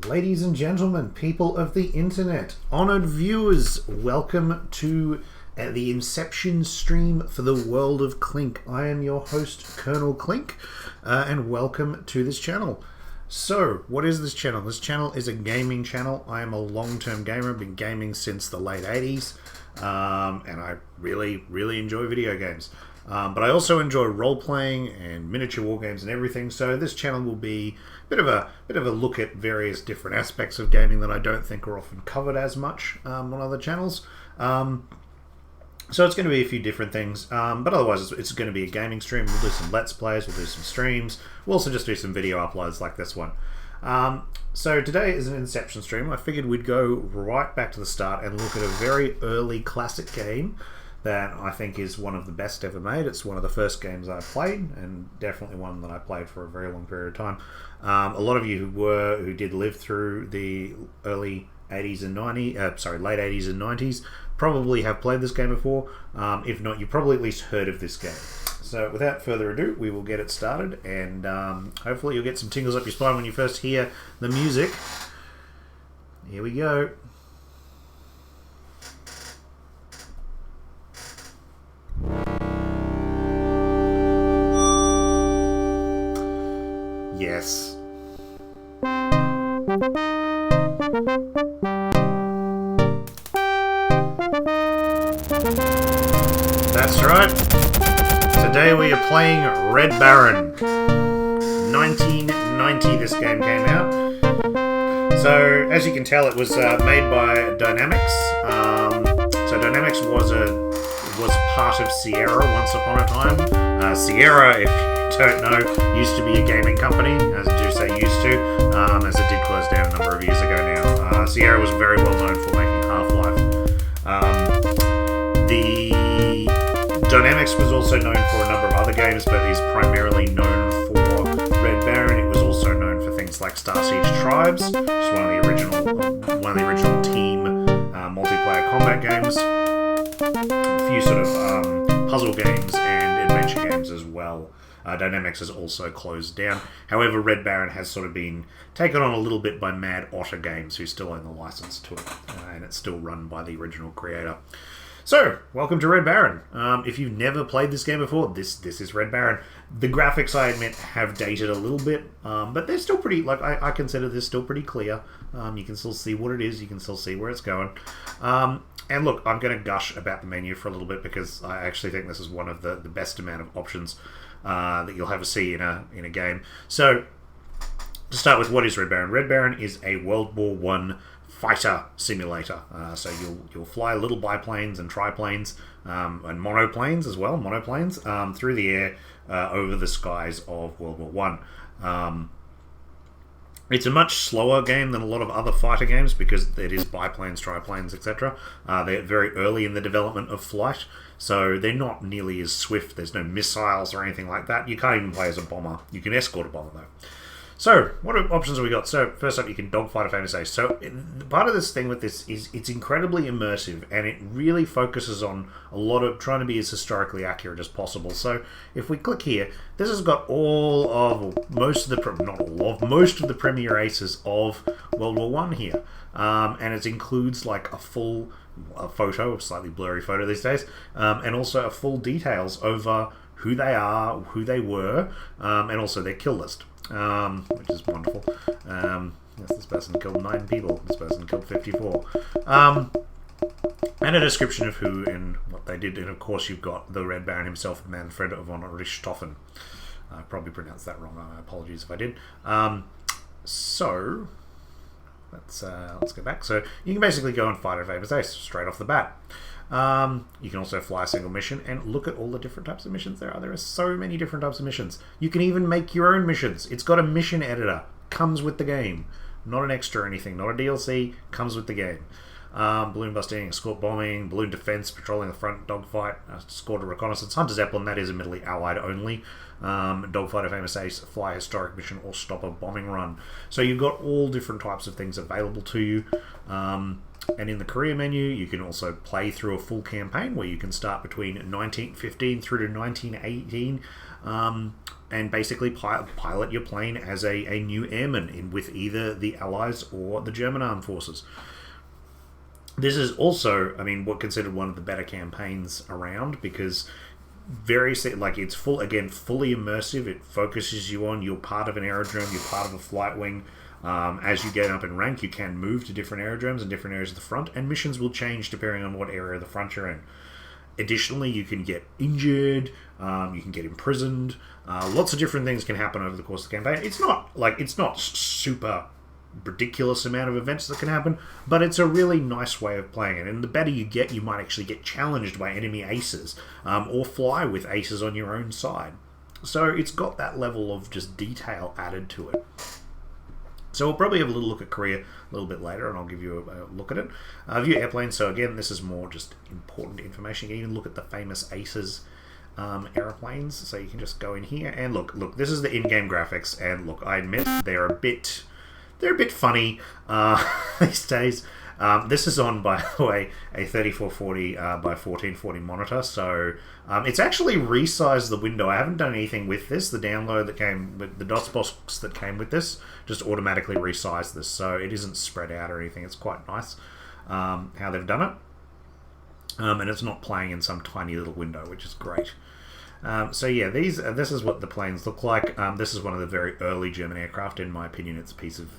Ladies and gentlemen, people of the internet, honoured viewers, welcome to the Inception stream for the World of Klink. I am your host, Colonel Klink, and welcome to this channel. So, what is this channel? This channel is a gaming channel. I am a long-term gamer. I've been gaming since the late 80s, and I really enjoy video games. But I also enjoy role-playing and miniature war games and everything, so this channel will be a bit of a look at various different aspects of gaming that I don't think are often covered as much on other channels. So it's going to be a few different things, but otherwise it's going to be a gaming stream. We'll do some Let's Plays, we'll do some streams, we'll also just do some video uploads like this one. So today is an Inception stream. I figured we'd go right back to the start and look at a very early classic game that I think is one of the best ever made. It's one of the first games I played, and definitely one that I played for a very long period of time. A lot of you who did live through the early 80s and late 80s and 90s probably have played this game before. If not, you probably at least heard of this game. So without further ado, we will get it started, and hopefully you'll get some tingles up your spine when you first hear the music. Here we go. Yes. That's right. Today we are playing Red Baron. 1990 this game came out. So, as you can tell, it was made by Dynamics. So Dynamics was part of Sierra once upon a time. Sierra, if you don't know, used to be a gaming company, as I do say used to, as it did close down a number of years ago now. Sierra was very well known for making Half-Life. The Dynamics was also known for a number of other games, but is primarily known for Red Baron. It was also known for things like Star Siege Tribes, which is one of the original team multiplayer combat games. A few sort of puzzle games and adventure games as well. Dynamics has also closed down. However, Red Baron has sort of been taken on a little bit by Mad Otter Games, who still own the license to it, and it's still run by the original creator. So, welcome to Red Baron. If you've never played this game before, this is Red Baron. The graphics, I admit, have dated a little bit, but they're still pretty, I consider this still pretty clear. You can still see what it is, you can still see where it's going. And look, I'm going to gush about the menu for a little bit because I actually think this is one of the best amount of options that you'll ever see in a game. So, to start with, what is Red Baron? Red Baron is a World War I fighter simulator. So you'll fly little biplanes and triplanes and monoplanes as well, through the air over the skies of World War I. It's a much slower game than a lot of other fighter games because it is biplanes, triplanes, etc. They're very early in the development of flight, so they're not nearly as swift. There's no missiles or anything like that. You can't even play as a bomber. You can escort a bomber though. So, what options have we got? So, first up, you can dogfight a famous ace. So, part of this thing with this is it's incredibly immersive, and it really focuses on a lot of trying to be as historically accurate as possible. So, if we click here, this has got most of the premier aces of World War I here, and it includes like a photo, a slightly blurry photo these days, and also a full details over who they are, who they were, and also their kill list. Which is wonderful. Yes, this person killed 9 people. This person killed 54. And a description of who and what they did. And of course, you've got the Red Baron himself, Manfred von Richthofen. I probably pronounced that wrong. Apologies if I did. So let's go back. So you can basically go and fight a famous ace straight off the bat. You can also fly a single mission and look at all the different types of missions there are. There are so many different types of missions. You can even make your own missions. It's got a mission editor. Comes with the game. Not an extra or anything. Not a DLC. Comes with the game. Balloon busting, escort bombing, balloon defense, patrolling the front, dogfight, escort a reconnaissance, hunter zeppelin, that is admittedly allied only. Dogfight a famous ace, fly a historic mission, or stop a bombing run. So you've got all different types of things available to you. And in the career menu, you can also play through a full campaign where you can start between 1915 through to 1918, and basically pilot your plane as a new airman with either the Allies or the German armed forces. This is also, I mean, what considered one of the better campaigns around, because it's fully immersive. It focuses you on, you're part of an aerodrome, you're part of a flight wing. As you get up in rank, you can move to different aerodromes and different areas of the front, and missions will change depending on what area of the front you're in. Additionally, you can get injured, you can get imprisoned. Lots of different things can happen over the course of the campaign. It's not super ridiculous amount of events that can happen, but it's a really nice way of playing it. And the better you get, you might actually get challenged by enemy aces, or fly with aces on your own side. So it's got that level of just detail added to it. So we'll probably have a little look at Korea a little bit later, and I'll give you a look at it. View airplanes. So again, this is more just important information. You can even look at the famous aces airplanes. So you can just go in here and look. This is the in-game graphics, and look, I admit they're a bit funny these days. This is on, by the way, a 3440 by 1440 monitor, so it's actually resized the window. I haven't done anything with this. The download that came with the DOS box that came with this just automatically resized this, so it isn't spread out or anything. It's quite nice how they've done it, and it's not playing in some tiny little window, which is great. So yeah, this is what the planes look like. This is one of the very early German aircraft. In my opinion, it's a piece of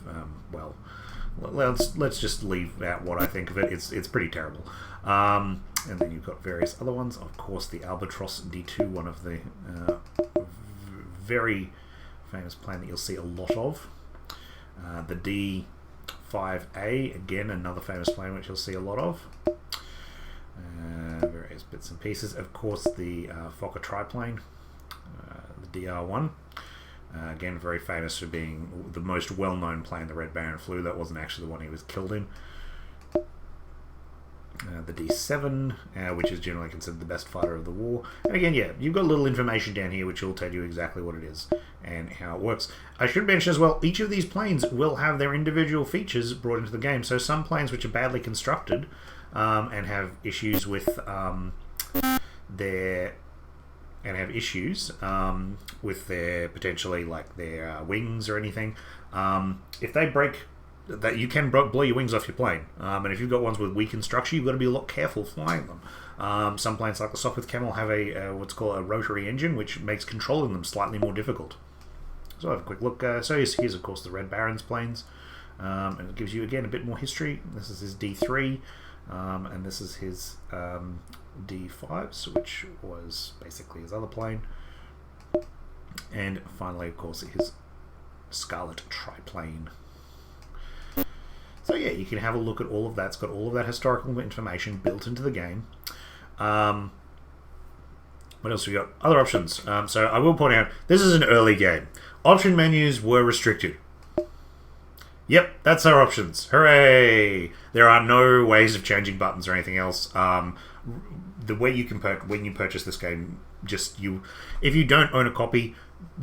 let's just leave out what I think of it. It's pretty terrible. And then you've got various other ones. Of course, the Albatros D2, one of the very famous plane that you'll see a lot of. The D5A, again, another famous plane which you'll see a lot of. Various bits and pieces. Of course, the Fokker triplane, the DR1. Again, very famous for being the most well-known plane the Red Baron flew. That wasn't actually the one he was killed in. The D7, which is generally considered the best fighter of the war. And again, yeah, you've got a little information down here which will tell you exactly what it is and how it works. I should mention as well, each of these planes will have their individual features brought into the game. So some planes which are badly constructed and have issues with their potentially like their wings or anything. If they break, that you can blow your wings off your plane. And if you've got ones with weakened structure, you've got to be a lot careful flying them. Some planes like the Sopwith Camel have a what's called a rotary engine, which makes controlling them slightly more difficult. So have a quick look. So here's of course the Red Baron's planes, and it gives you again a bit more history. This is his D3, and this is his D5s, which was basically his other plane. And finally, of course, his Scarlet triplane. So yeah, you can have a look at all of that. It's got all of that historical information built into the game. What else have we got? Other options. So I will point out, this is an early game. Option menus were restricted. Yep, that's our options. Hooray! There are no ways of changing buttons or anything else. The way you can when you purchase this game, if you don't own a copy,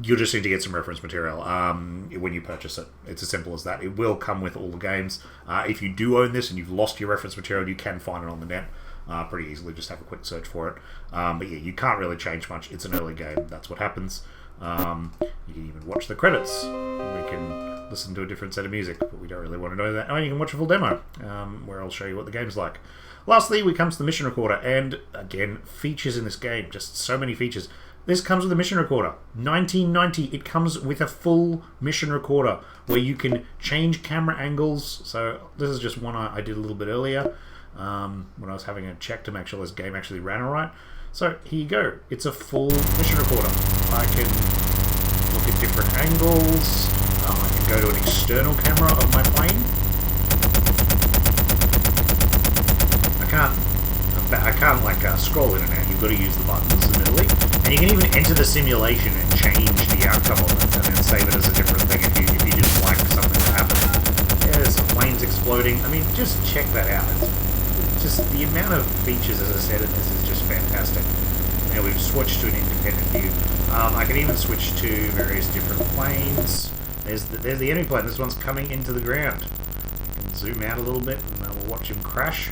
you'll just need to get some reference material when you purchase it. It's as simple as that. It will come with all the games. If you do own this and you've lost your reference material, you can find it on the net pretty easily. Just have a quick search for it. But yeah, you can't really change much. It's an early game. That's what happens. You can even watch the credits. We can listen to a different set of music, but we don't really want to know that. Oh, you can watch a full demo where I'll show you what the game's like. Lastly, we come to the mission recorder, and again, features in this game, just so many features. This comes with a mission recorder. 1990, it comes with a full mission recorder where you can change camera angles. So this is just one I did a little bit earlier when I was having a check to make sure this game actually ran alright. So here you go. It's a full mission recorder. I can look at different angles. I can go to an external camera of my plane. I can't like scroll in and out. You've got to use the buttons, admittedly. And you can even enter the simulation and change the outcome of it, and then save it as a different thing if you didn't like something that happened. Yeah, there's some planes exploding. I mean, just check that out. It's just the amount of features, as I said, in this is just fantastic. Now we've switched to an independent view. I can even switch to various different planes. There's the enemy plane. This one's coming into the ground. You can zoom out a little bit, and we'll watch him crash.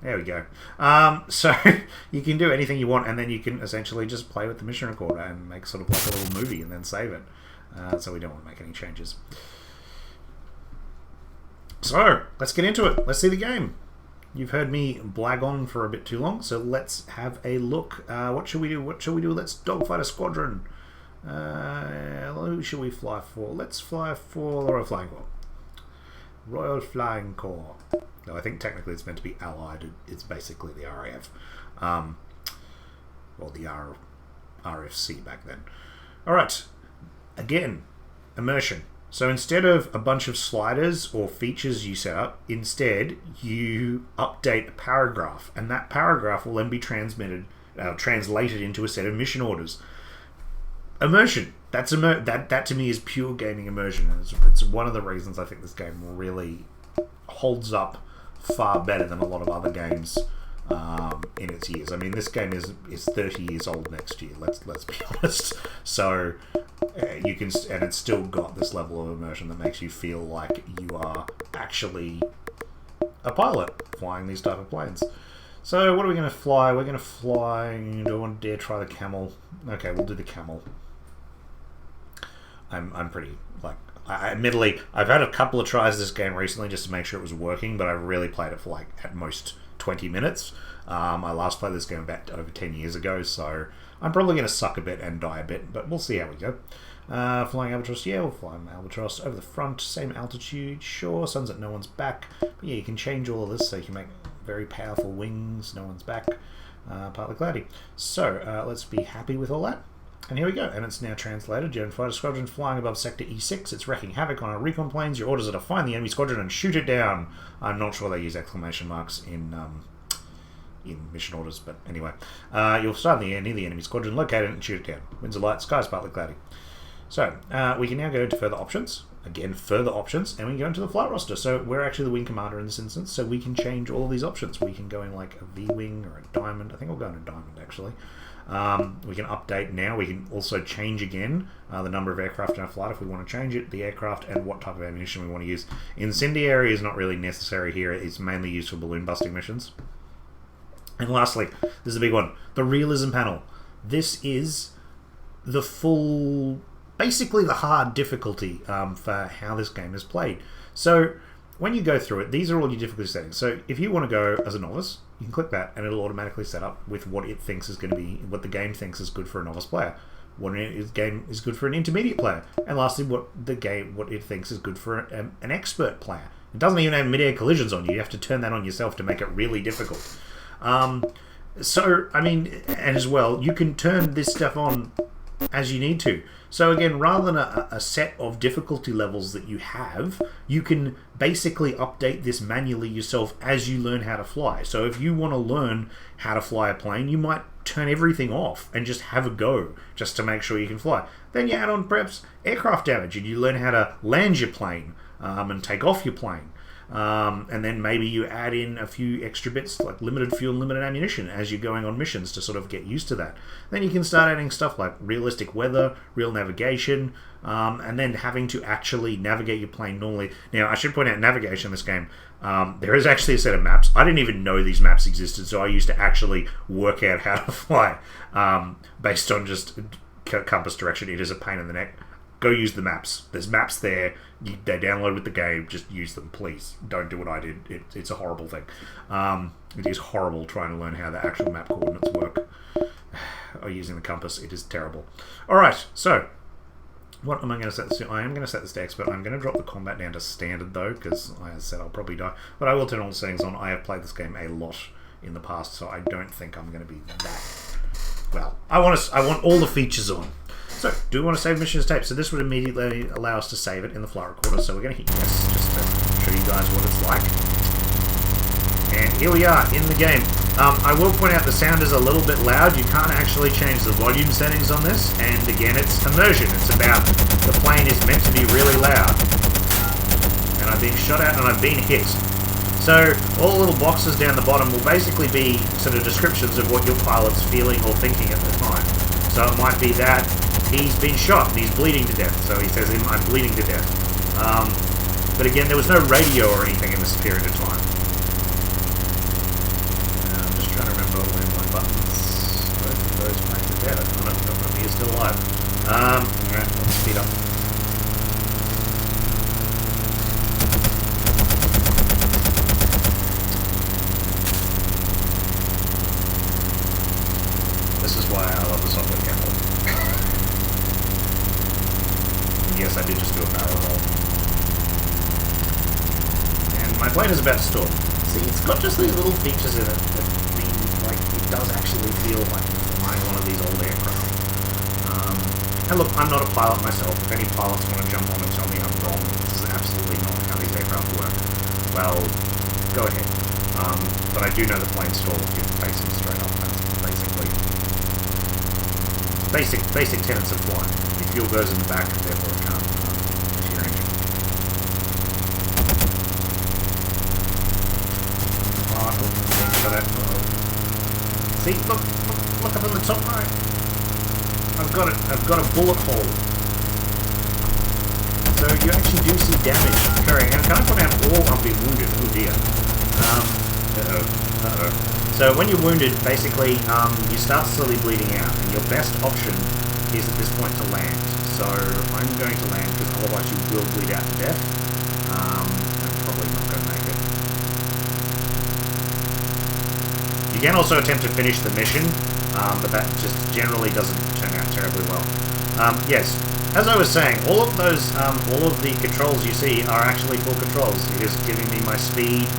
There we go. So you can do anything you want, and then you can essentially just play with the mission recorder and make sort of like a little movie and then save it. So we don't want to make any changes. So let's get into it. Let's see the game. You've heard me blag on for a bit too long, so let's have a look. What should we do? Let's dogfight a squadron. Who should we fly for? Let's fly for the Royal Flying Corps. Royal Flying Corps. No, I think technically it's meant to be Allied. It's basically the RAF. Or the RFC back then. Alright. Again, immersion. So instead of a bunch of sliders or features you set up, instead you update a paragraph, and that paragraph will then be translated into a set of mission orders. Immersion. That to me is pure gaming immersion. It's one of the reasons I think this game really holds up far better than a lot of other games in its years. I mean, this game is 30 years old next year. Let's be honest. So you can, and it's still got this level of immersion that makes you feel like you are actually a pilot flying these type of planes. So what are we going to fly? We're going to fly. Do I want to dare try the camel? Okay, we'll do the camel. I'm pretty, like, admittedly, I've had a couple of tries of this game recently just to make sure it was working, but I really played it for, like, at most 20 minutes. I last played this game about over 10 years ago, so I'm probably going to suck a bit and die a bit, but we'll see how we go. Flying Albatross, yeah, we'll fly an Albatross over the front, same altitude, sure, sun's at no one's back, but yeah, you can change all of this so you can make very powerful wings, no one's back, partly cloudy. So, let's be happy with all that. And here we go, and it's now translated. German fighter squadron flying above sector E6. It's wreaking havoc on our recon planes. Your orders are to find the enemy squadron and shoot it down. I'm not sure they use exclamation marks in mission orders, but anyway. You'll start near the enemy squadron, locate it and shoot it down. Winds are light, skies partly cloudy. So, we can now go into further options. Again, further options, and we can go into the flight roster. So we're actually the wing commander in this instance, so we can change all of these options. We can go in like a V-wing or a diamond. I think we'll go in a diamond, actually. We can update now. We can also change again the number of aircraft in our flight if we want to change it, the aircraft, and what type of ammunition we want to use. Incendiary is not really necessary here. It's mainly used for balloon busting missions. And lastly, this is a big one, the realism panel. This is the full, basically the hard difficulty for how this game is played. So when you go through it, these are all your difficulty settings. So if you want to go as a novice, you can click that and it'll automatically set up with what it thinks is going to be, what the game thinks is good for a novice player, what game is good for an intermediate player, and lastly what it thinks is good for an expert player. It doesn't even have mid-air collisions on you. You have to turn that on yourself to make it really difficult. So, I mean, and as well, you can turn this stuff on as you need to. So again, rather than a set of difficulty levels that you have, you can basically update this manually yourself as you learn how to fly. So if you want to learn how to fly a plane, you might turn everything off and just have a go, just to make sure you can fly. Then you add on perhaps aircraft damage and you learn how to land your plane and take off your plane. And then maybe you add in a few extra bits like limited fuel and limited ammunition as you're going on missions to sort of get used to that. Then you can start adding stuff like realistic weather, real navigation, and then having to actually navigate your plane normally. Now, I should point out navigation in this game. There is actually a set of maps. I didn't even know these maps existed, so I used to actually work out how to fly based on just compass direction. It is a pain in the neck. Go use the maps. There's maps there. They download with the game. Just use them, please. Don't do what I did. It's a horrible thing. It is horrible trying to learn how the actual map coordinates work. Or using the compass. It is terrible. Alright, so what am I going to set this to? I am going to set this to expert. I'm going to drop the combat down to standard though, because like I said, I'll probably die. But I will turn all the settings on. I have played this game a lot in the past, so I don't think I'm going to be that... Well, I want all the features on. So, do we want to save mission as tape? So this would immediately allow us to save it in the flight recorder. So we're going to hit yes, just to show you guys what it's like. And here we are in the game. I will point out the sound is a little bit loud. You can't actually change the volume settings on this. And again, it's immersion. It's about the plane is meant to be really loud. And I've been shot at and I've been hit. So all the little boxes down the bottom will basically be sort of descriptions of what your pilot's feeling or thinking at the time. So it might be that he's been shot and he's bleeding to death. So he says, I'm bleeding to death. But again, there was no radio or anything in this period of time. still alive. Alright, let's speed up. This is why I love the software camera. Yes, I did just do a barrel roll. And my plane is about to stall. See, it's got just these little features in it that mean, like, it does actually feel like flying one of these old aircraft. And look, I'm not a pilot myself. If any pilots want to jump on and tell me I'm wrong, this is absolutely not how these aircraft work, well, go ahead. But I do know the plane stall if you're facing straight up. That's basically basic tenets of flying. If fuel goes in the back, therefore it can't hit your engine. See, look up on the top right. I've got a bullet hole. So you actually do see damage occurring. And can I put out all I'll be wounded? Oh dear. So when you're wounded, basically, you start slowly bleeding out, and your best option is at this point to land. So I'm going to land, because otherwise you will bleed out to death. I'm probably not going to make it. You can also attempt to finish the mission, but that just generally doesn't turn out terribly well. Yes, as I was saying, all of the controls you see are actually full controls. It is giving me my speed,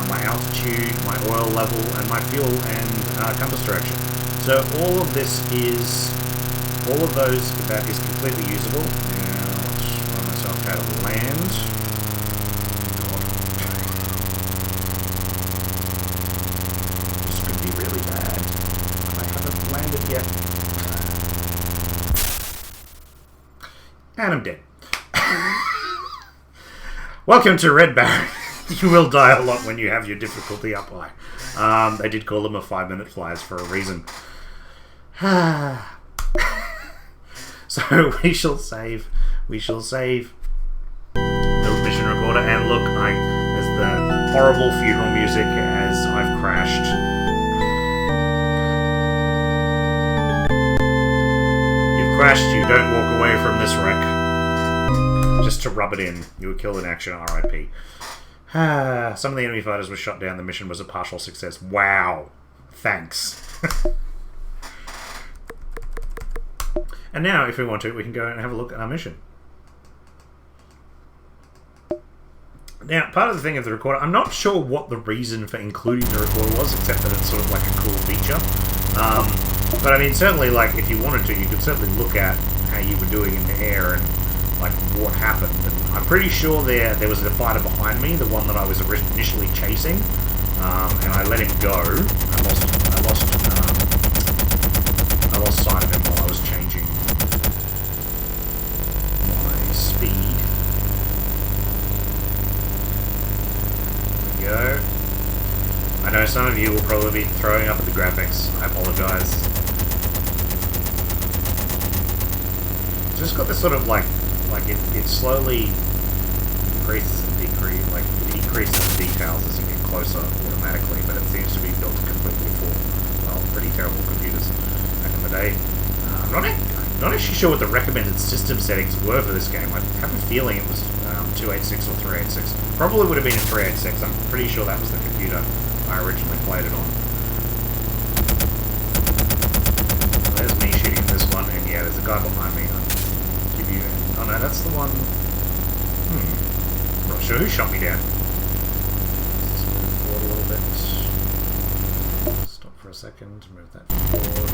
my altitude, my oil level, and my fuel and compass direction. So all of those, that is completely usable. Now, let's run myself out of land. God. This could be really bad. I haven't landed yet. And I'm dead. Welcome to Red Baron. You will die a lot when you have your difficulty up high. They did call them a 5-minute flies for a reason. So we shall save. The mission recorder, and look, there's the horrible funeral music as I've crashed. You've crashed, you don't walk away from this wreck. Just to rub it in. You were killed in action, RIP. Some of the enemy fighters were shot down. The mission was a partial success. Wow. Thanks. And now, if we want to, we can go and have a look at our mission. Now, part of the thing of the recorder, I'm not sure what the reason for including the recorder was, except that it's sort of like a cool feature. But I mean, certainly, like, if you wanted to, you could certainly look at how you were doing in the air and, like, what happened. And I'm pretty sure there was a fighter behind me, the one that I was initially chasing, and I let him go. I lost sight of him while I was changing my speed. There we go. I know some of you will probably be throwing up at the graphics. I apologize. It's just got this sort of like it slowly increases and decreases, like it decreases the details as you get closer automatically, but it seems to be built completely for, well, pretty terrible computers back in the day. I'm not actually sure what the recommended system settings were for this game. I have a feeling it was 286 or 386. Probably would have been a 386. I'm pretty sure that was the computer I originally played it on. So there's me shooting this one, and yeah, there's a guy behind me. Oh no, that's the one. I'm not sure who shot me down. Let's just move forward a little bit. Stop for a second, move that forward.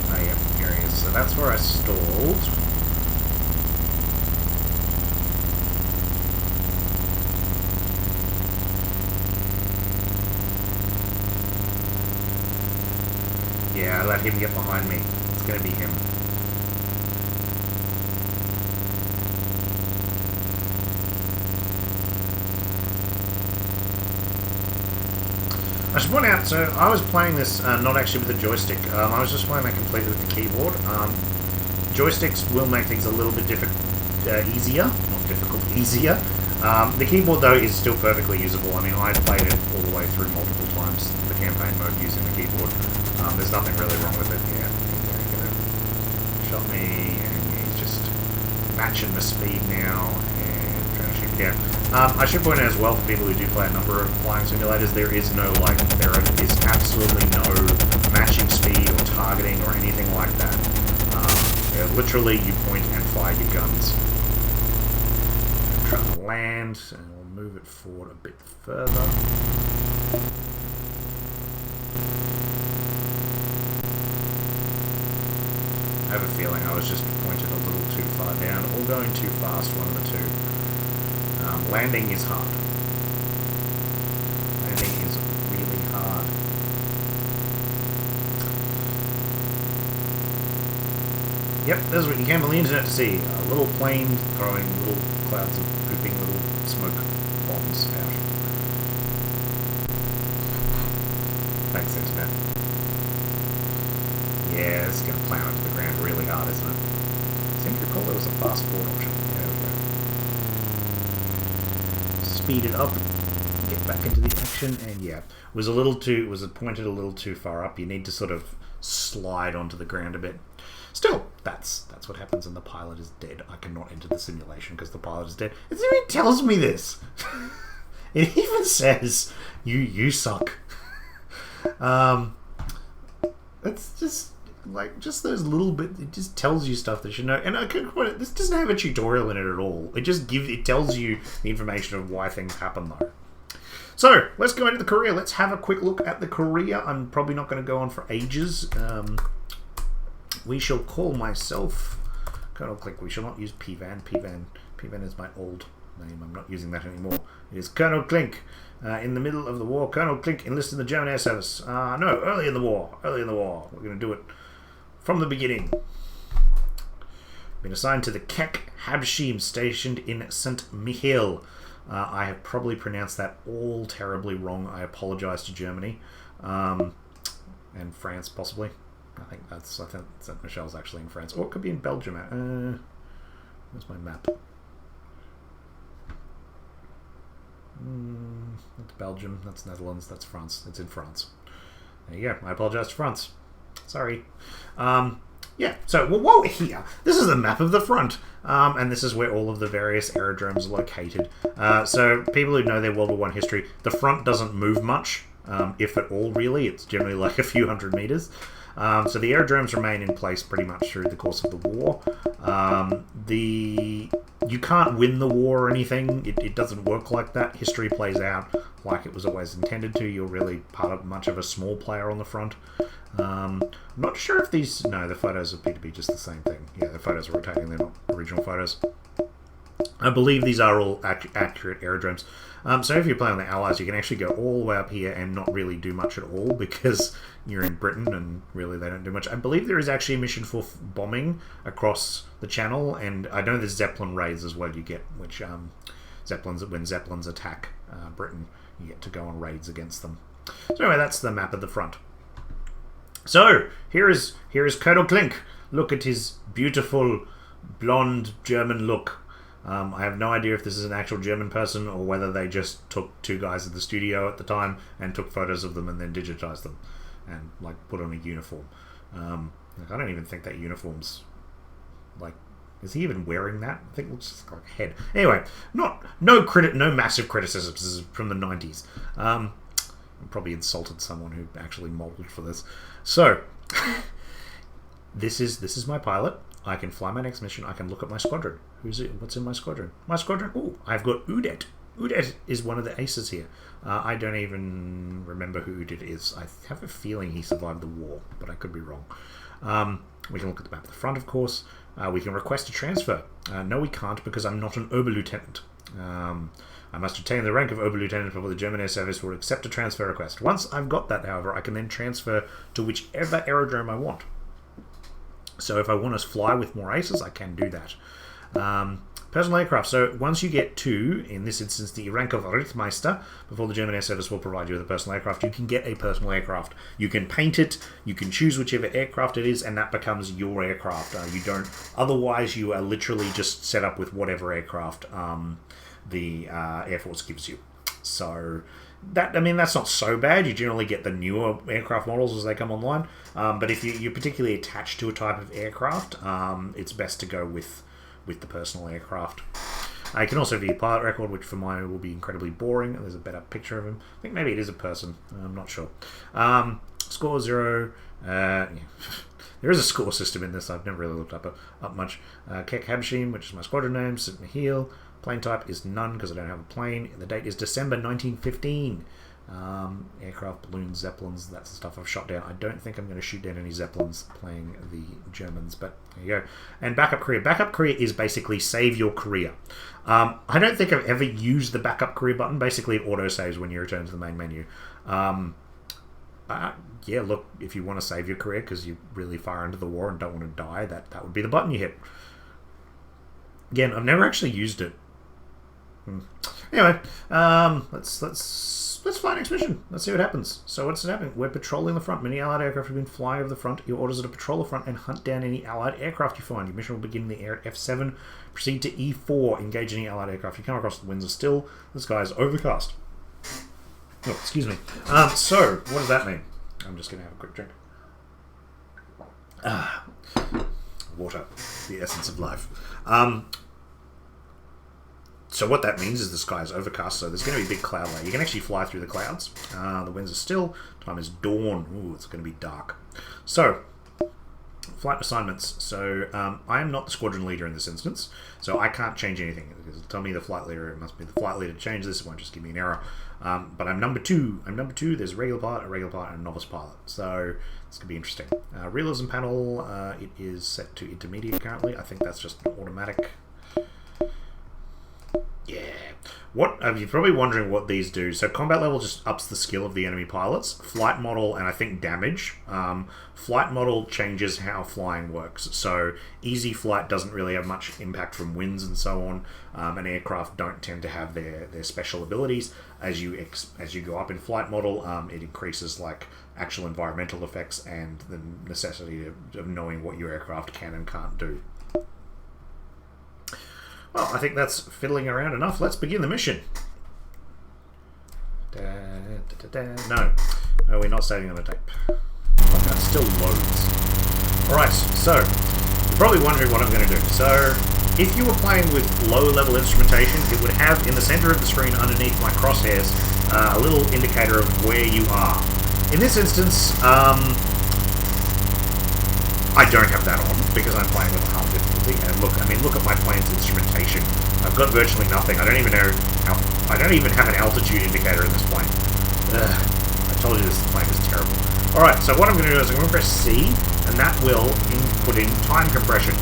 Oh yeah, here he is. So that's where I stalled. Yeah, I let him get behind me. It's gonna be him. I should point out, so I was playing this not actually with a joystick. I was just playing that completely with the keyboard. Joysticks will make things a little bit easier. Not difficult, easier. The keyboard, though, is still perfectly usable. I mean, I played it all the way through multiple times, the campaign mode, using the keyboard. There's nothing really wrong with it, yeah. got me, and he's just matching the speed now and trying to shoot me down. I should point out as well, for people who do play a number of flying simulators, there is absolutely no matching speed or targeting or anything like that. Literally, you point and fire your guns. I'm trying to land, and we'll move it forward a bit further. I have a feeling I was just pointed a little too far down, or going too fast, one of the two. Landing is hard. Landing is really hard. Yep, that's what you came on the internet to see. A little plane throwing little clouds of pooping little smoke bombs out. Thanks, internet. Yeah, it's going to plow into the ground really hard, isn't it? I seem to recall there was a fast forward option. There we go. Speed it up, get back into the action, and yeah, was pointed a little too far up. You need to sort of slide onto the ground a bit. Still, that's what happens when the pilot is dead. I cannot enter the simulation because the pilot is dead. It even tells me this. It even says you suck. It's just like those little bit. It just tells you stuff that you know. And this doesn't have a tutorial in it at all. It tells you the information of why things happen though. So let's go into the career. Let's have a quick look at the career. I'm probably not going to go on for ages. We shall call myself Colonel Klink. We shall not use P-Van. P-Van is my old name. I'm not using that anymore. It is Colonel Klink. In the middle of the war, Colonel Klink enlisted in the German Air Service. No, early in the war. We're going to do it from the beginning. Been assigned to the Kek Habshim, stationed in St. Michiel. I have probably pronounced that all terribly wrong. I apologise to Germany. And France, possibly. I think St. Michel's actually in France. Or it could be in Belgium. Where's my map? That's Belgium, that's Netherlands, that's France. It's in France. There you go. I apologise to France. Sorry. Yeah, so while we're here, this is the map of the front. And this is where all of the various aerodromes are located. So people who know their World War I history, the front doesn't move much, if at all really. It's generally like a few hundred meters. So the aerodromes remain in place pretty much through the course of the war. You can't win the war or anything. It doesn't work like that. History plays out like it was always intended to. You're really much of a small player on the front. I'm not sure if these... No, the photos appear to be just the same thing. Yeah, the photos are rotating. They're not original photos. I believe these are all accurate aerodromes. So if you're playing the Allies, you can actually go all the way up here and not really do much at all because you're in Britain and really they don't do much. I believe there is actually a mission for bombing across the channel, and I know there's Zeppelin raids as well you get, which when Zeppelins attack Britain, you get to go on raids against them. So anyway, that's the map at the front. So here is Colonel Klink. Look at his beautiful blonde German look. I have no idea if this is an actual German person or whether they just took two guys at the studio at the time and took photos of them and then digitized them and like put on a uniform. I don't even think that uniform's like, is he even wearing that? I think it looks just like a head. Anyway, no massive criticisms from the 90s. I probably insulted someone who actually modeled for this. So this is my pilot. I can fly my next mission. I can look at my squadron. Who's it? What's in my squadron? My squadron. Oh, I've got Udet. Udet is one of the aces here. I don't even remember who Udet is. I have a feeling he survived the war, but I could be wrong. We can look at the map at the front, of course. We can request a transfer. No, we can't because I'm not an Oberlieutenant. I must attain the rank of Oberlieutenant before the German Air Service will accept a transfer request. Once I've got that, however, I can then transfer to whichever aerodrome I want. So if I want to fly with more aces, I can do that. Personal aircraft. So once you get to, in this instance, the rank of Rittmeister, before the German Air Service will provide you with a personal aircraft, you can get a personal aircraft. You can paint it, you can choose whichever aircraft it is, and that becomes your aircraft. You don't, otherwise you are literally just set up with whatever aircraft the Air Force gives you. So I mean, that's not so bad. You generally get the newer aircraft models as they come online. But if you're particularly attached to a type of aircraft, it's best to go with the personal aircraft. You can also view pilot record, which for mine will be incredibly boring. There's a better picture of him. I think maybe it is a person. I'm not sure. Score 0. Yeah. There is a score system in this. I've never really looked up much. Kek Habsheem, which is my squadron name. Sit Mahil. Plane type is none because I don't have a plane. The date is December 1915. Aircraft, balloons, zeppelins, that's the stuff I've shot down. I don't think I'm going to shoot down any zeppelins playing the Germans, but there you go. And backup career. Backup career is basically save your career. I don't think I've ever used the backup career button. Basically, it auto-saves when you return to the main menu. Yeah, look, if you want to save your career because you're really far into the war and don't want to die, that would be the button you hit. Again, I've never actually used it. Anyway, let's fly next mission. Let's see what happens. So what's happening? We're patrolling the front. Many Allied aircraft have been flying over the front. Your orders are to patrol the front and hunt down any Allied aircraft you find. Your mission will begin in the air at F7. Proceed to E4. Engage any Allied aircraft you come across. The winds are still. The sky is overcast. Oh, excuse me. So what does that mean? I'm just going to have a quick drink. Water, the essence of life. So what that means is the sky is overcast, so there's going to be a big cloud layer. You can actually fly through the clouds. The winds are still. Time is dawn. Ooh, it's going to be dark. So, flight assignments. So, I am not the squadron leader in this instance, so I can't change anything. It'll tell me the flight leader. It must be the flight leader to change this. It won't just give me an error. But I'm number 2. There's a regular pilot, and a novice pilot. So, this could be interesting. Realism panel, it is set to intermediate currently. I think that's just an automatic. Yeah. You're probably wondering what these do. So combat level just ups the skill of the enemy pilots. Flight model and I think damage. Flight model changes how flying works. So easy flight doesn't really have much impact from winds and so on. And aircraft don't tend to have their special abilities. As you go up in flight model, it increases like actual environmental effects and the necessity of knowing what your aircraft can and can't do. Well, I think that's fiddling around enough. Let's begin the mission. No, we're not saving on a tape. That still loads. Alright, so, you're probably wondering what I'm going to do. So, if you were playing with low-level instrumentation, it would have in the center of the screen underneath my crosshairs a little indicator of where you are. In this instance, I don't have that on because I'm playing with a hard difficulty. And look at my plane's instrumentation. I've got virtually nothing. I don't even have an altitude indicator in this plane. I told you this plane is terrible. Alright, so what I'm going to do is I'm going to press C, and that will input in time compression.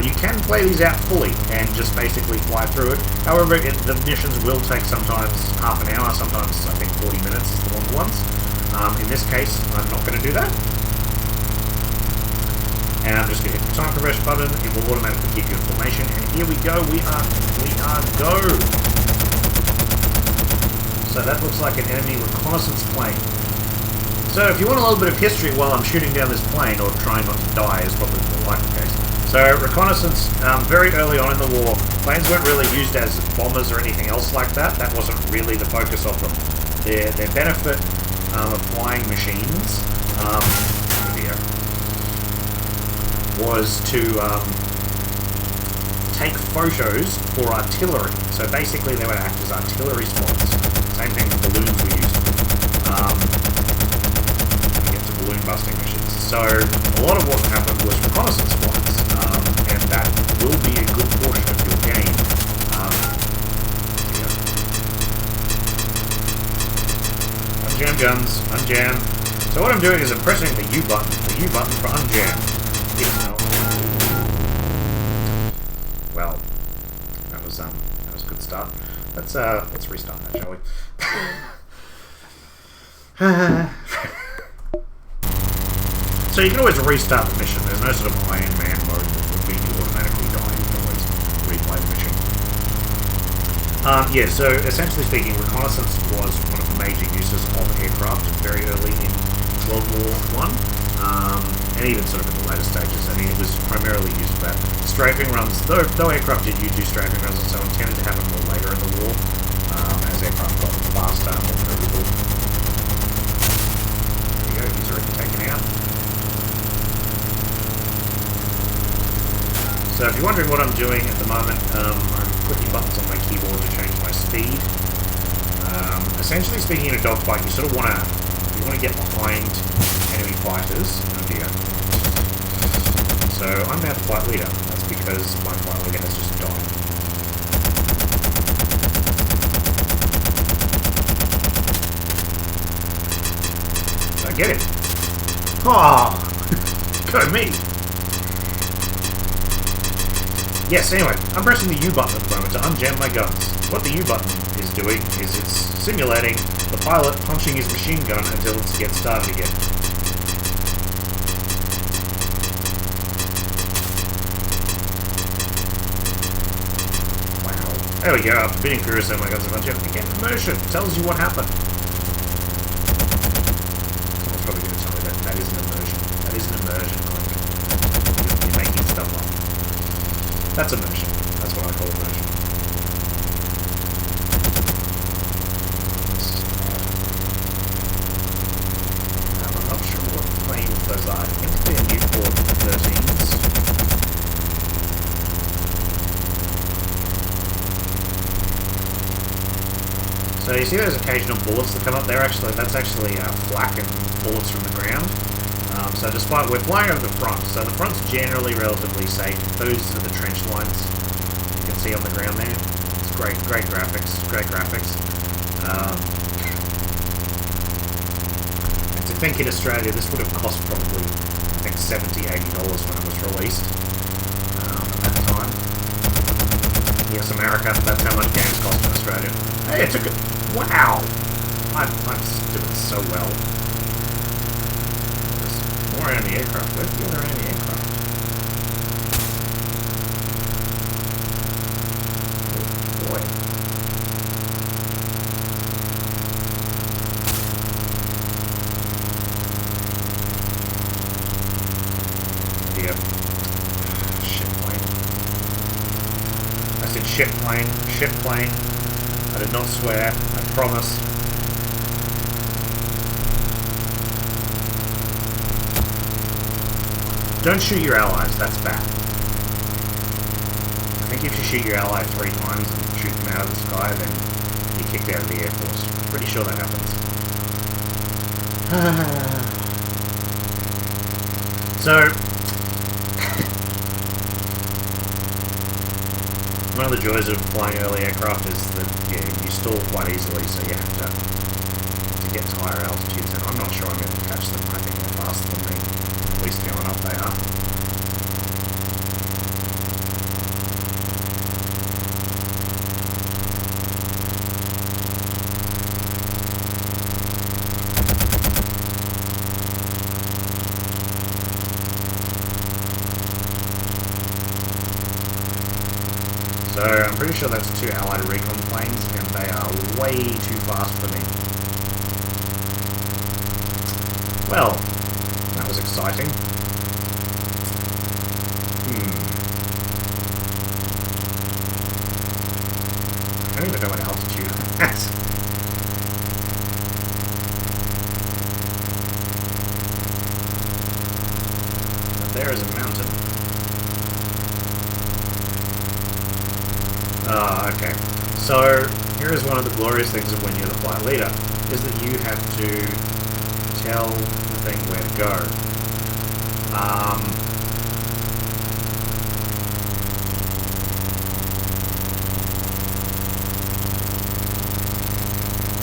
You can play these out fully and just basically fly through it. However, the missions will take sometimes half an hour, sometimes I think 40 minutes is the longer ones. In this case, I'm not going to do that. And I'm just going to hit the time compression button. It will automatically keep you in formation. And here we go. We are go. So that looks like an enemy reconnaissance plane. So if you want a little bit of history while I'm shooting down this plane, or trying not to die is probably more likely the case. So reconnaissance, very early on in the war, planes weren't really used as bombers or anything else like that. That wasn't really the focus of them. Their benefit of flying machines, was to take photos for artillery. So basically they would act as artillery spots. Same thing with balloons we use. We get to balloon busting missions. So a lot of what happened was reconnaissance flights. And that will be a good portion of your game. Unjam guns, unjam. So what I'm doing is I'm pressing the U button for unjam. Well, that was a good start. Let's restart that, shall we? So you can always restart the mission. There's no sort of Iron Man mode that will you automatically die. You can always replay the mission. Yeah, so essentially speaking, reconnaissance was one of the major uses of aircraft very early in World War I. And even sort of in the later stages. I mean, it was primarily used for that. Strafing runs, though aircraft did do strafing runs and so on, tended to happen more later in the war as aircraft got faster, more movable. There you go, he's already taken out. So if you're wondering what I'm doing at the moment, I'm clicking buttons on my keyboard to change my speed. Essentially speaking, in a dogfight, you sort of want to get behind enemy fighters. Oh dear. So I'm now the flight leader. That's because my flight leader has just died. I get it. Oh, go me. Yes, anyway, I'm pressing the U button at the moment to unjam my guns. What the U button is doing is it's simulating the pilot punching his machine gun until it gets started again. Wow. There we go, forbidding crew so my guns are punching. Again, immersion tells you what happened. Someone's probably going to tell me that is an immersion. That is an immersion, Klink. You're making stuff up. That's immersion. That's what I call immersion. I'm not sure what planes those are. I think they're Newport 13s. So you see those occasional bullets that come up there? That's actually flak and bullets from the ground. So despite we're flying over the front, so the front's generally relatively safe. Those are the trench lines you can see on the ground there. It's great graphics, and to think in Australia, this would have cost probably, I think, $70, $80 when it was released at that time. Yes, America, that's how much games cost in Australia. Hey, it took it. Wow! I'm doing so well. More enemy aircraft. Where's the other enemy aircraft? Oh boy. Yeah. Ship plane. I said ship plane. Ship plane. I did not swear. I promise. Don't shoot your allies, that's bad. I think if you shoot your ally 3 times and shoot them out of the sky, then you're kicked out of the Air Force. Pretty sure that happens. So, one of the joys of flying early aircraft is that you stall quite easily, so you have to get to higher altitudes, and I'm not sure I'm going to catch them. I think they're faster than me. At least going up they are. So I'm pretty sure that's 2 Allied recon planes, and they are way too fast for me. Well, that was exciting. I don't even know what altitude I'm at. But there is a mountain. Ah, okay. So, here is one of the glorious things of when you're the flight leader, is that you have to tell the thing where to go.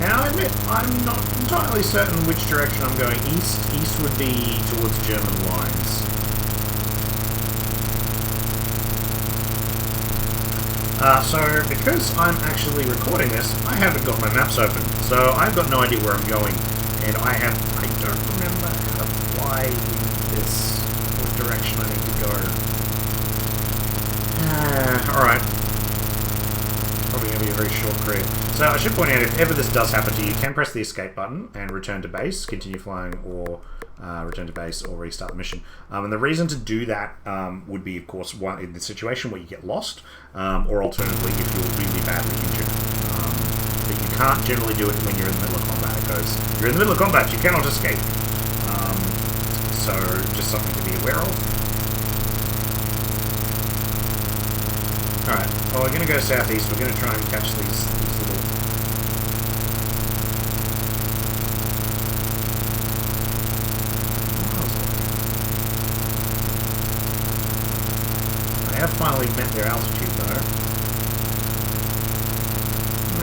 Now, I admit, I'm not entirely certain which direction I'm going. East would be towards German lines. So, because I'm actually recording this, I haven't got my maps open, so I've got no idea where I'm going, and I don't remember how to fly in this, what direction I need to go. Alright. Probably going to be a very short career. So, I should point out, if ever this does happen to you, you can press the escape button and return to base, continue flying, or return to base or restart the mission. And the reason to do that would be, of course, one in the situation where you get lost, or alternatively, if you're really badly injured, that you can't generally do it when you're in the middle of combat. It goes, you're in the middle of combat, you cannot escape. So just something to be aware of. Alright, well, we're going to go southeast. We're going to try and catch these little... I have finally met their altitude, though.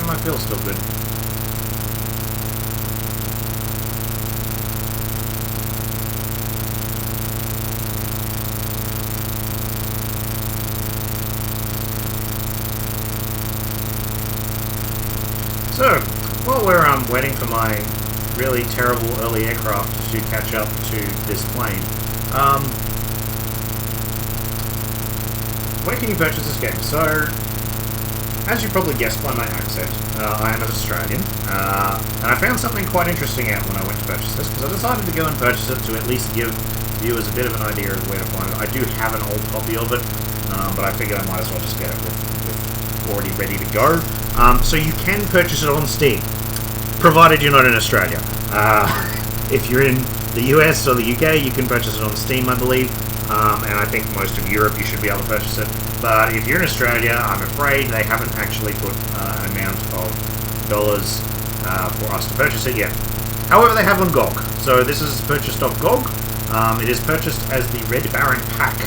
I feel still good. So, while we're waiting for my really terrible early aircraft to catch up to this plane, where can you purchase this game? So, as you probably guessed by my accent, I am an Australian, and I found something quite interesting out when I went to purchase this, because I decided to go and purchase it to at least give viewers a bit of an idea of where to find it. I do have an old copy of it, but I figured I might as well just get it with already ready to go. So you can purchase it on Steam, provided you're not in Australia. If you're in the US or the UK, you can purchase it on Steam, I believe, and I think most of Europe you should be able to purchase it. But if you're in Australia, I'm afraid they haven't actually put an amount of dollars for us to purchase it yet. However, they have on GOG. So this is purchased off GOG. It is purchased as the Red Baron pack.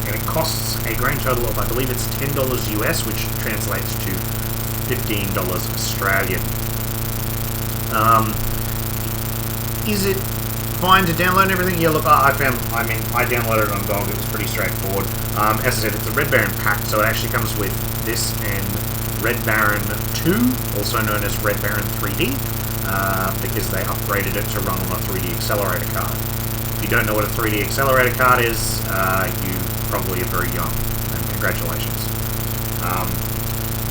And it costs a grand total of, I believe it's $10 US, which translates to $15 Australian. Is it fine to download and everything? Yeah, look, I downloaded it on GOG. It was pretty straightforward. As I said, it's a Red Baron pack, so it actually comes with this and Red Baron 2, also known as Red Baron 3D, because they upgraded it to run on a 3D accelerator card. If you don't know what a 3D accelerator card is, you probably are very young, and congratulations.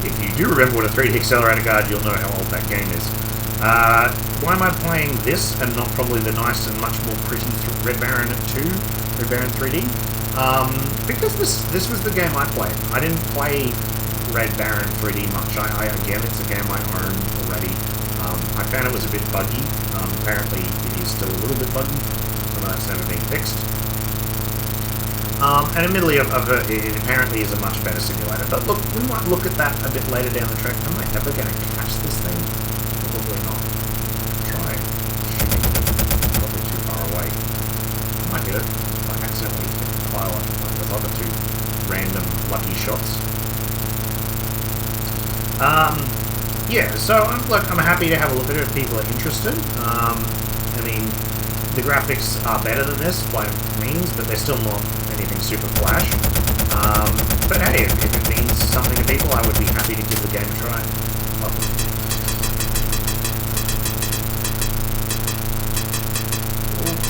If you do remember what a 3D accelerator card, you'll know how old that game is. Why am I playing this and not probably the nice and much more pretty Red Baron 2, Red Baron 3D? Because this was the game I played. I didn't play Red Baron 3D much. Again, it's a game I own already. I found it was a bit buggy. Apparently, it is still a little bit buggy, although that's never been fixed. And admittedly, it apparently is a much better simulator. But look, we might look at that a bit later down the track. Am I ever going to catch this thing? Probably not. Try shooting it. Probably too far away. I might hit it. I accidentally hit the pilot like those other two random lucky shots. Yeah, so I'm happy to have a look at it if people are interested. I mean, the graphics are better than this by means, but they're still not anything super flash. But hey, if it means something to people, I would be happy to give the game a try.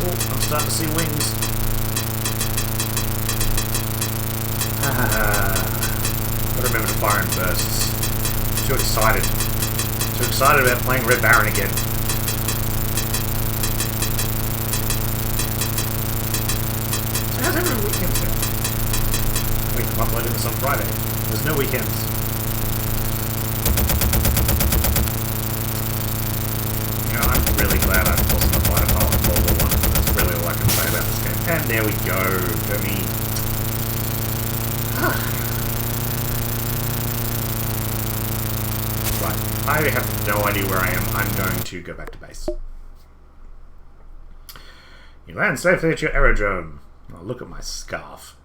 Oh, I'm starting to see wings. Gotta remember to fire in bursts. Too excited. Too excited about playing Red Baron again. So how's every weekend going? Wait, I'm uploading this on Friday. There's no weekends. You know, I'm really glad I wasn't a fighter pilot in World War I. That's really all I can say about this game. And there we go. I mean... I have no idea where I am. I'm going to go back to base. You land safely at your aerodrome. Oh, look at my scarf.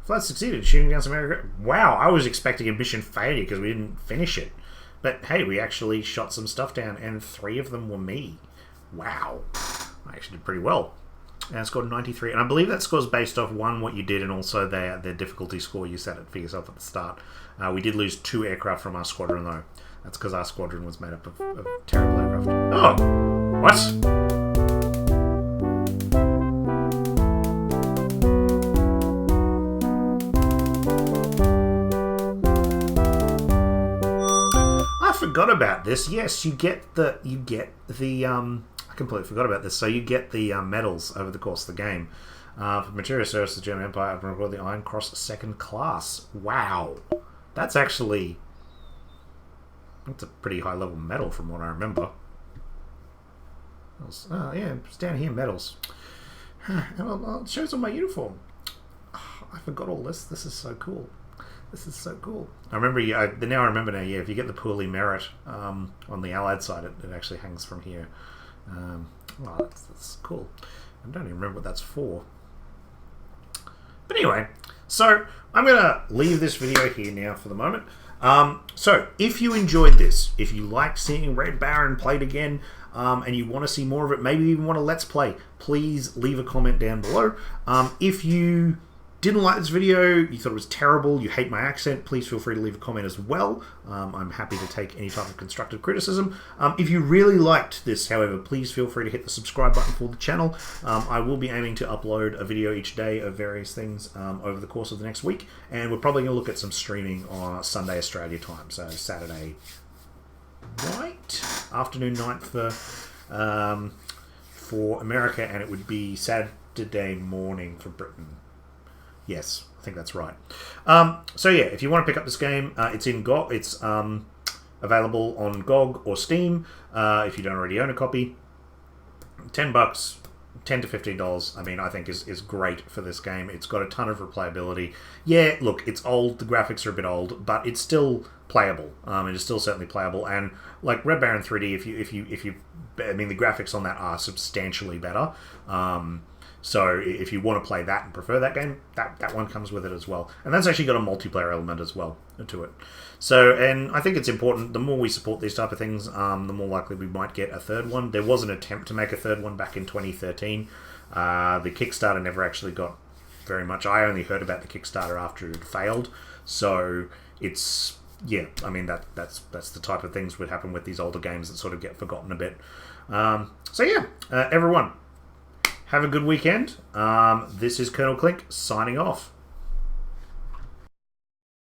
Flight succeeded, shooting down some aircraft. Wow, I was expecting a mission failure because we didn't finish it. But hey, we actually shot some stuff down, and 3 of them were me. Wow. I actually did pretty well. And I scored 93, and I believe that score's based off, one, what you did, and also their difficulty score you set it for yourself at the start. We did lose 2 aircraft from our squadron, though. That's because our squadron was made up of terrible aircraft. Oh! What? I forgot about this. Yes, you get the I completely forgot about this. So you get the medals over the course of the game. For material service to the German Empire, I've recorded the Iron Cross Second Class. Wow. That's actually... That's a pretty high level medal from what I remember. Oh, yeah, it's down here, medals. It shows on my uniform. Oh, I forgot all this. This is so cool. This is so cool. I remember, now I remember now, yeah, if you get the poorly merit on the Allied side, it actually hangs from here. Well, that's cool. I don't even remember what that's for. But anyway, so I'm going to leave this video here now for the moment. So if you enjoyed this, if you like seeing Red Baron played again, and you want to see more of it, maybe even want a Let's Play, please leave a comment down below. If you didn't like this video, you thought it was terrible, you hate my accent, please feel free to leave a comment as well. I'm happy to take any type of constructive criticism. If you really liked this, however, please feel free to hit the subscribe button for the channel. I will be aiming to upload a video each day of various things over the course of the next week, and we're probably going to look at some streaming on Sunday Australia time, so Saturday night, afternoon night for America, and it would be Saturday morning for Britain. Yes, I think that's right. So yeah, if you want to pick up this game, it's in GOG. It's available on GOG or Steam. If you don't already own a copy, $10, $10 to $15. I mean, I think is great for this game. It's got a ton of replayability. Yeah, look, it's old. The graphics are a bit old, but it's still playable. It is still certainly playable. And like Red Baron 3D, if you, I mean, the graphics on that are substantially better. So if you want to play that and prefer that game, that one comes with it as well. And that's actually got a multiplayer element as well to it. So, and I think it's important, the more we support these type of things, the more likely we might get a third one. There was an attempt to make a third one back in 2013. The Kickstarter never actually got very much. I only heard about the Kickstarter after it failed. So it's, yeah, I mean, that's the type of things would happen with these older games that sort of get forgotten a bit. So yeah, everyone, have a good weekend. This is Colonel Klink signing off.